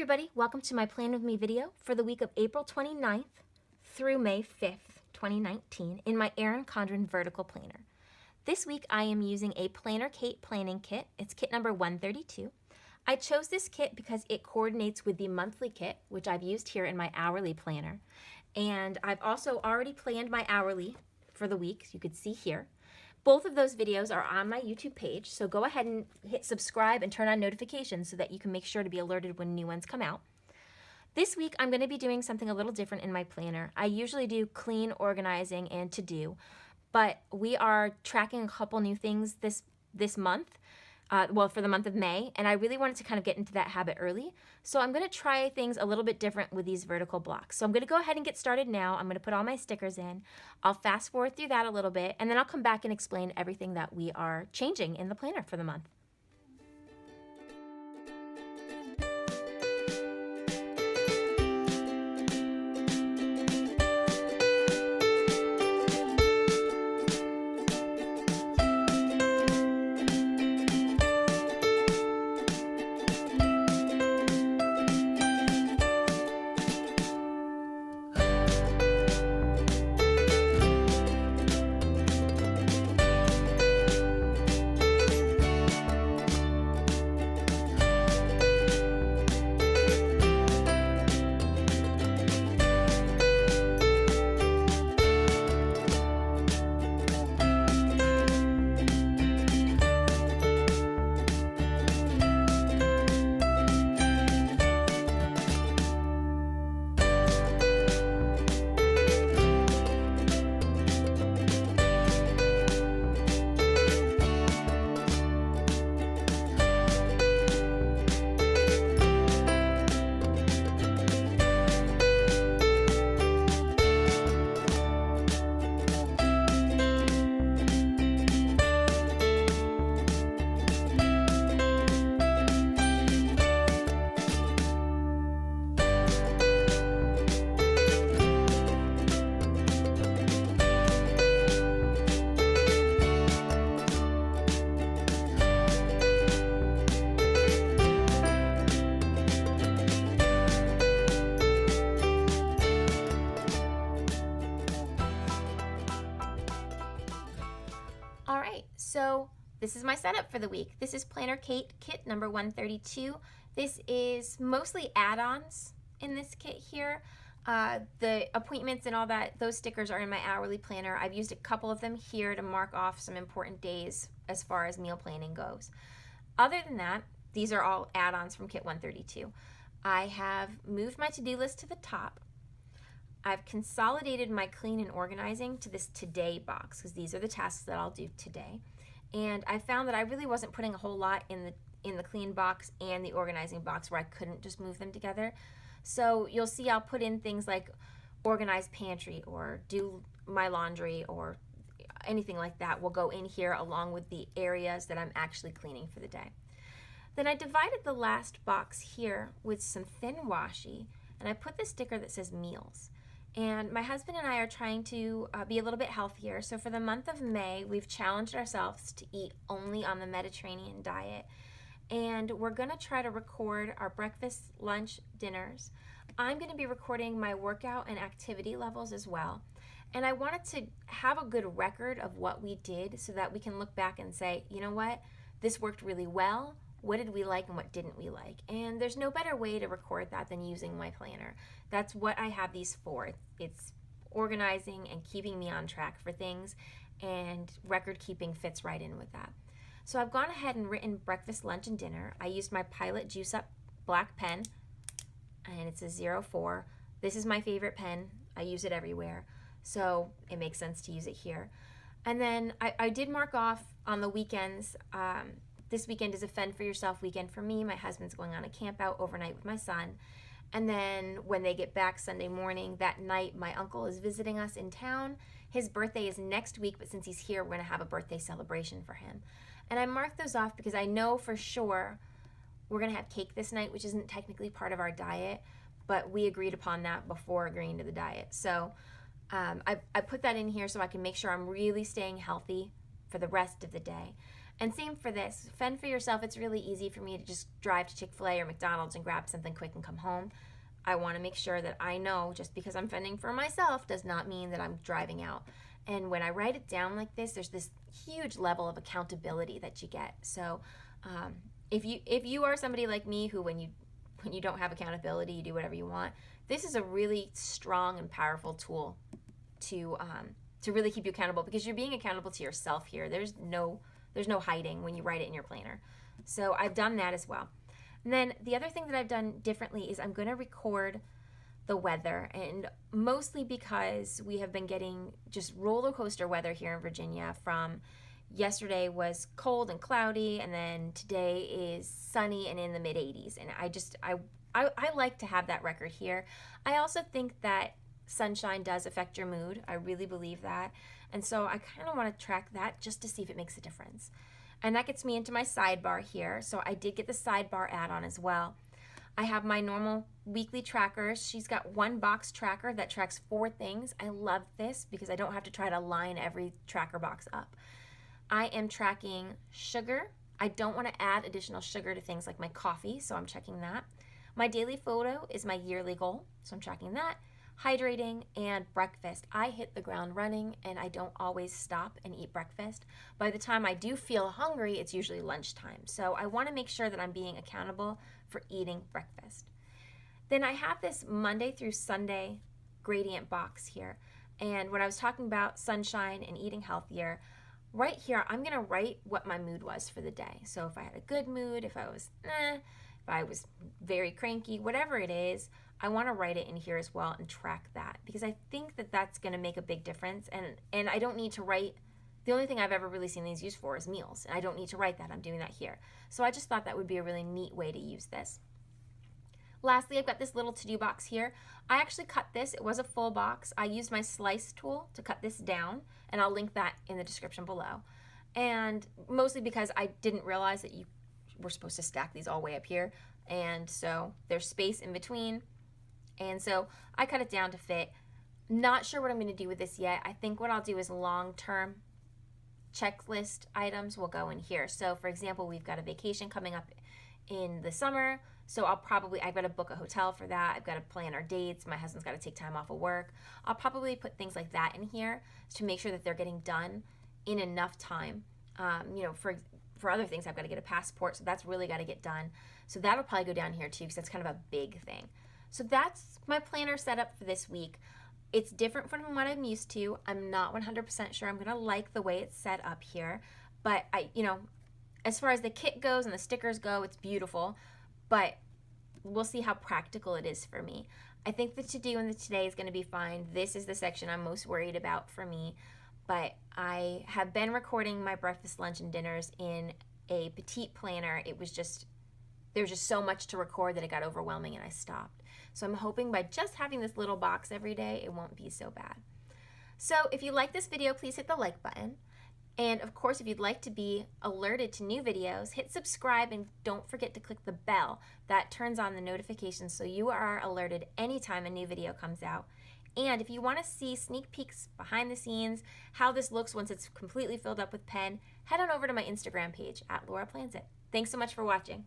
everybody, welcome to my Plan With Me video for the week of April 29th through May 5th, 2019 in my Erin Condren Vertical Planner. This week I am using a Planner Kate planning kit. It's kit number 132. I chose this kit because it coordinates with the monthly kit, which I've used here in my hourly planner. And I've also already planned my hourly for the week, you could see here. Both of those videos are on my YouTube page, so go ahead and hit subscribe and turn on notifications so that you can make sure to be alerted when new ones come out. This week, I'm going to be doing something a little different in my planner. I usually do clean, organizing, and to-do, but we are tracking a couple new things this month, for the month of May, and I really wanted to kind of get into that habit early. So I'm going to try things a little bit different with these vertical blocks. So I'm going to go ahead and get started now. I'm going to put all my stickers in. I'll fast forward through that a little bit, and then I'll come back and explain everything that we are changing in the planner for the month. All right, so this is my setup for the week. This is Planner Kate kit number 132. This is mostly add-ons in this kit here. The appointments and all that, those stickers are in my hourly planner. I've used a couple of them here to mark off some important days as far as meal planning goes. Other than that, these are all add-ons from kit 132. I have moved my to-do list to the top. I've consolidated my clean and organizing to this today box because these are the tasks that I'll do today. And I found that I really wasn't putting a whole lot in the clean box and the organizing box where I couldn't just move them together. So you'll see I'll put in things like organize pantry or do my laundry or anything like that will go in here along with the areas that I'm actually cleaning for the day. Then I divided the last box here with some thin washi and I put the sticker that says meals. And my husband and I are trying to be a little bit healthier. So for the month of May, we've challenged ourselves to eat only on the Mediterranean diet. And we're going to try to record our breakfast, lunch, dinners. I'm going to be recording my workout and activity levels as well. And I wanted to have a good record of what we did so that we can look back and say, you know what, this worked really well. What did we like and what didn't we like? And there's no better way to record that than using my planner. That's what I have these for. It's organizing and keeping me on track for things, and record keeping fits right in with that. So I've gone ahead and written breakfast, lunch, and dinner. I used my Pilot Juice Up black pen, and it's a 04. This is my favorite pen. I use it everywhere, so it makes sense to use it here. And then I did mark off on the weekends. This weekend is a fend for yourself weekend for me. My husband's going on a camp out overnight with my son. And then when they get back Sunday morning, that night, my uncle is visiting us in town. His birthday is next week, but since he's here, we're going to have a birthday celebration for him. And I marked those off because I know for sure we're going to have cake this night, which isn't technically part of our diet, but we agreed upon that before agreeing to the diet. So I put that in here so I can make sure I'm really staying healthy for the rest of the day. And same for this. Fend for yourself. It's really easy for me to just drive to Chick-fil-A or McDonald's and grab something quick and come home. I want to make sure that I know just because I'm fending for myself does not mean that I'm driving out. And when I write it down like this, there's this huge level of accountability that you get. So if you are somebody like me who when you don't have accountability, you do whatever you want, this is a really strong and powerful tool to really keep you accountable, because you're being accountable to yourself here. There's no hiding when you write it in your planner. So I've done that as well. And then the other thing that I've done differently is I'm going to record the weather, and mostly because we have been getting just roller coaster weather here in Virginia. From yesterday was cold and cloudy, and then today is sunny and in the mid 80s. And I like to have that record here. I also think that sunshine does affect your mood. I really believe that. And so I kind of want to track that just to see if it makes a difference. And that gets me into my sidebar here. So I did get the sidebar add-on as well. I have my normal weekly trackers. She's got one box tracker that tracks 4 things. I love this because I don't have to try to line every tracker box up. I am tracking sugar. I don't want to add additional sugar to things like my coffee, so I'm checking that. My daily photo is my yearly goal, so I'm tracking that. Hydrating and breakfast. I hit the ground running and I don't always stop and eat breakfast. By the time I do feel hungry, it's usually lunchtime. So I want to make sure that I'm being accountable for eating breakfast. Then I have this Monday through Sunday gradient box here. And when I was talking about sunshine and eating healthier, right here I'm going to write what my mood was for the day. So if I had a good mood, if I was if I was very cranky, whatever it is, I want to write it in here as well and track that, because I think that that's going to make a big difference. And I don't need to write, the only thing I've ever really seen these used for is meals, and I don't need to write that. I'm doing that here. So I just thought that would be a really neat way to use this. Lastly, I've got this little to-do box here. I actually cut this. It was a full box. I used my slice tool to cut this down, and I'll link that in the description below. And mostly because I didn't realize that you were supposed to stack these all the way up here, and so there's space in between. And so I cut it down to fit. Not sure what I'm going to do with this yet. I think what I'll do is long-term checklist items will go in here. So for example, we've got a vacation coming up in the summer. So I've got to book a hotel for that. I've got to plan our dates. My husband's got to take time off of work. I'll probably put things like that in here to make sure that they're getting done in enough time. For other things, I've got to get a passport. So that's really got to get done. So that'll probably go down here too, because that's kind of a big thing. So that's my planner setup for this week. It's different from what I'm used to. I'm not 100% sure I'm going to like the way it's set up here. But as far as the kit goes and the stickers go, it's beautiful. But we'll see how practical it is for me. I think the to-do and the today is going to be fine. This is the section I'm most worried about for me. But I have been recording my breakfast, lunch, and dinners in a petite planner. There's just so much to record that it got overwhelming and I stopped. So I'm hoping by just having this little box every day, it won't be so bad. So if you like this video, please hit the like button. And of course, if you'd like to be alerted to new videos, hit subscribe and don't forget to click the bell. That turns on the notifications so you are alerted anytime a new video comes out. And if you want to see sneak peeks behind the scenes, how this looks once it's completely filled up with pen, head on over to my Instagram page @LauraPlansIt. Thanks so much for watching.